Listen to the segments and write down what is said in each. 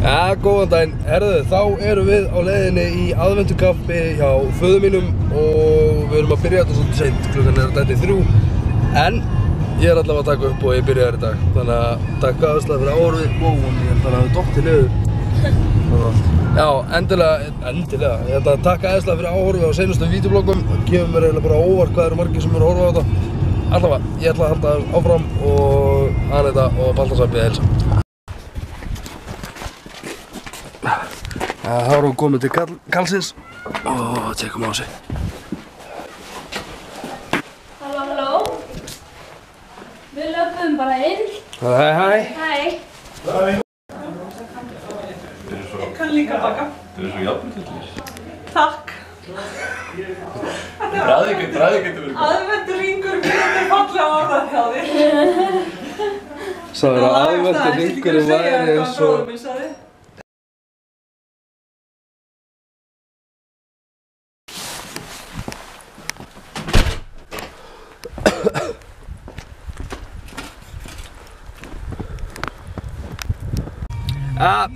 Ja, góðan daginn. Herðu, þá erum við á leiðinni í aðventukaffi hjá föður mínum og við erum að byrja þetta svolítið seint, klukkan er dætið 3. En ég er allavega að taka upp og ég byrjaði í dag. Þannig að takk aðeinslega fyrir áhorfið. Wow, ég held að það hefði dottið niður. Já, endilega. Ég held að takk aðeinslega fyrir áhorfið á seinustu vídeoblogum. Það kemur mér eiginlega bara óvart hvað eru margir sem eru að horfa á þetta. Allavega, ég ætla að halda áfram og Anita og Baltasar biðja heilsa. Það erum við komið til Karlsins og tjekkum á sig. Halló. Við löpum bara inn. Hæ. Hæ. Ég kann líka baka. Þú svo jafnmjöldallir. Takk. Bragðið getur verið gott. Aðventur hringur mjög fallega orðað hjá þér. Svo er að aðventur hringurinn væri eins og...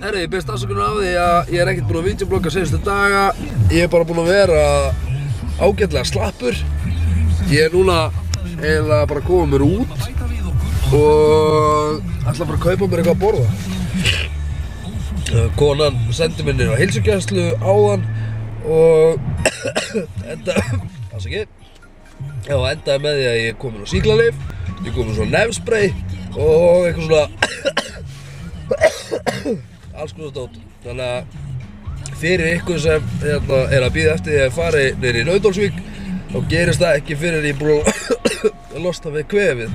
Herri, ég byrst afsökunar á því að ég er ekkert búinn að vídeoblogga seinustu daga. Ég er bara búinn að vera ágætlega slappur. Ég er núna eiginlega bara að koma mér út og ætla bara að kaupa mér eitthvað að borða. Konan sendi mér niður á heilsugæslu áðan og endaði með því að ég er kominn á sýklalyf, ég er kominn svo nefspray og eitthvað svona alls konar dót. Þannig að fyrir ykkur sem er að bíða eftir því að fari niður í Nauthólsvík þá gerist það ekki fyrir ég er búinn að losna við kvefið.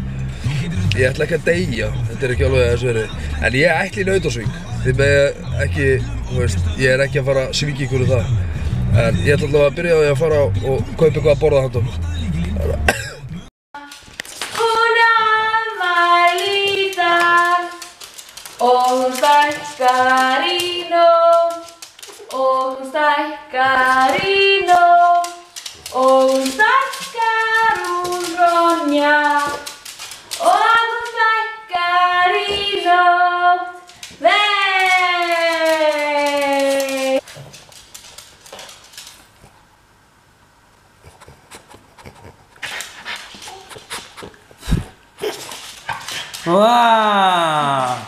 Ég ætla ekki að deyja, þetta er ekki alveg þessu verið. En ég ætla í Nauthólsvík. Þið með ekki, þú veist, ég er ekki að fara að svíkja ykkur það. En ég ætla allavega að byrja á því að fara og kaupa eitthvað að borða handa. Hún afmæli í dag og hún stækkar í nótt. Og hún stækkar í nótt. Og hún stækkar hún Ronja. Og hún stækkar í nótt. Vei! Wow.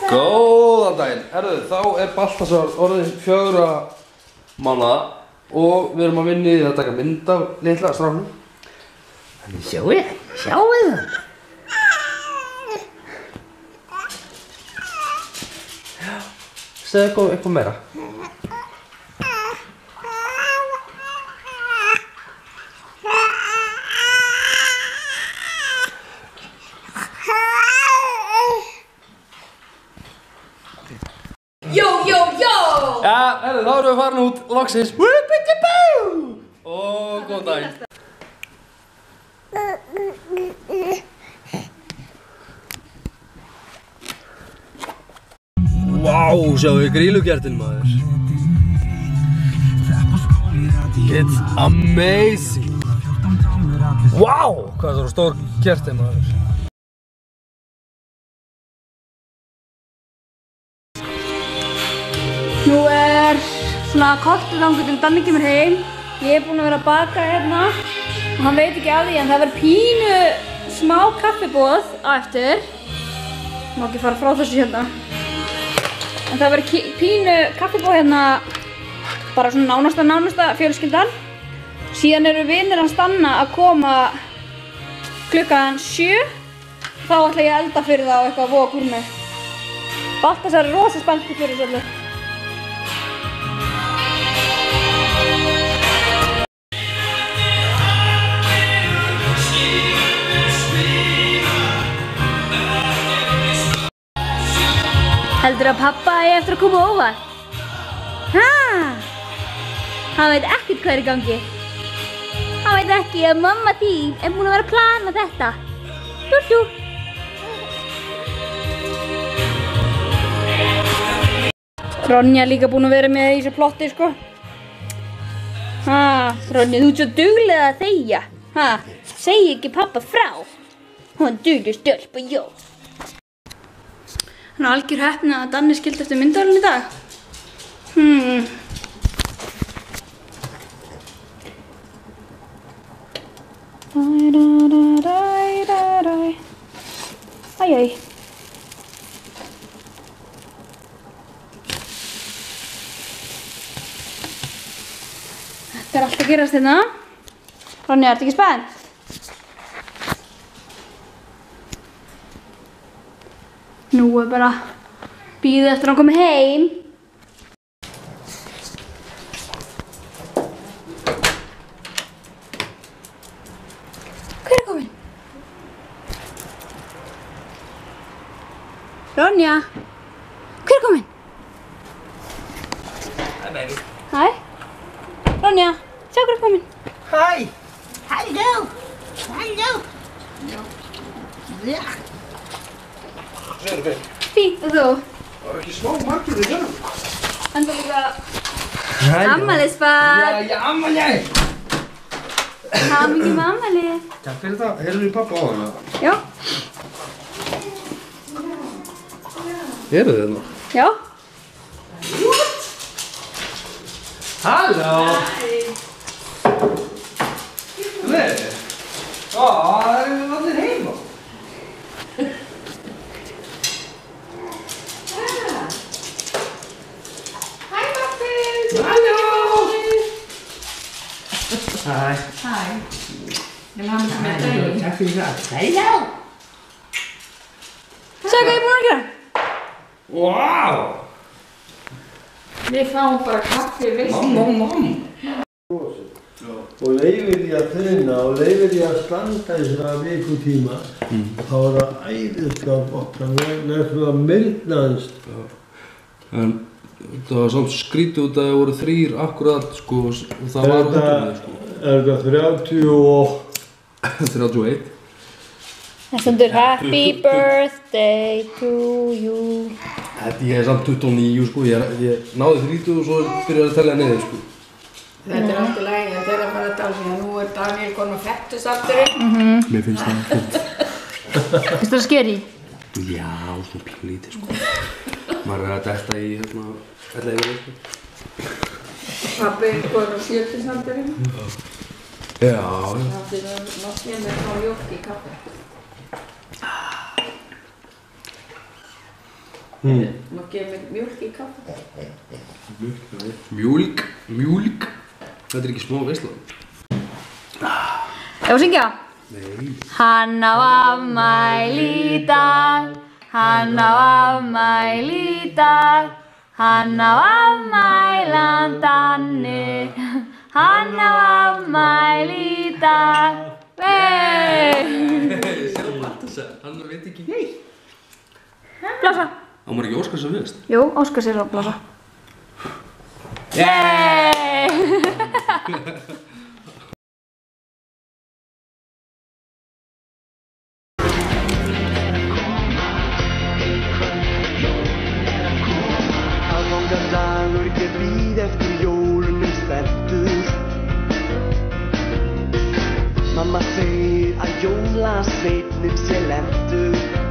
Góðan daginn. Herðu, þá er Baltasar orðinn 4 mánaða og við erum að vinna í því að taka mynd af litla stráknum. Sjáið það. Segðu eitthvað meira. Ja, herðu, þá erum við farin út loksins. Og góðan daginn. Vá, sjáu við grýlukertin, maður. It's amazing. Vá, hvað það eru stór kertin, maður. Nú er svona kortið þangað til Danni kemur heim. Ég er búinn að vera að baka hérna og hann veit ekki af því en það verður pínu smá kaffiboð á eftir. Má ekki fara frá þessu hérna. En það verður pínu kaffiboð hérna bara svona nánasta fjölskyldan. Síðan eru vinir hans Danna að koma klukkan 7. Þá ætla ég að elda fyrir það á eitthvað voga gúrmið. Baltasar er rosa spenntur fyrir þessu öllu. Heldur að pappa eigi eftir að koma óvart? Hann veit ekkert hvað er í gangi. Hann veit ekki að mamma þín er búin að vera að plana þetta. Dú. Ronja líka búin að vera með í þessu plotti, sko. Ronja, þú ert svo duglega að þegja. Ha, segi ekki pappa frá. Hún dugleg stelpa, já. Hann er algjör heppni að Danni skildi eftir myndavélina í dag. Æj. Þetta er allt að gerast hérna. Ronja, ertu ekki spennt? Nú er bara bíðið eftir að hann komi heim. Hver er kominn? Ronja, hver er kominn? Hæ, baby. Hæ? Ronja, sjá hver er kominn. Hæ. Halló! Halló! Já. Sveður, baby. Fínt, og þú? Það var ekki smá margir í þörfum. Enda líka afmælisbarn. Já, ammali. Hamingju með afmælið. Takk fyrir það. Heyrðu við pappa á hana? Já. Heyrðu þið hérna? Já. Halló. Nei. Það eru allir heima. Halló! Hæ. Hæ. Ég hamingju með daginn. Takk fyrir það. Halló! Sjá hvað ég er búin að gera. Vá! Við fáum bara kaffi, veislu. Mamma. Og leyfir ég að treyna og leyfir ég að standa í svona vikutíma, þá er það æðislega gott. Það er svona mildnaðist. En það var samt skrítið út að það voru 3 akkurat, sko, og það var útrúlega, sko. Er þetta 31. Það stendur Happy birthday to you. Ég er samt 29, sko, ég náði 30 og svo byrjaði að tellja niður, sko. Þetta er allt í lagi, þetta er að fara að tala síðan. Nú er Daniel komin á 50-aldurinn. Mér finnst það fint. Finnst það skeri? Já, svona pínlítið, sko. Maður er að detta í, hérna, elleifir, sko. Pabbi er komin á 70-aldurinn. Já, já. Það er náttúrulega með smá mjólk í kaffi. Má gefa mér mjólk í kaffi. Mjólk. Þetta er ekki smá veisla. Ef að syngja? Nei. Hann á afmæli í dag. Hann á afmæli í dag. Hann á afmælan Danni. Hann á afmæli í dag. Sjáum Baltasar, hann veit ekki neitt. Blása. Á maður ekki Óskar sem viðst? Jú, Óskar sér að blása. Yey! Aðfangadagur, ég bíð eftir jólunum spenntur. Mamma segir að jólasveinninn sé lentur.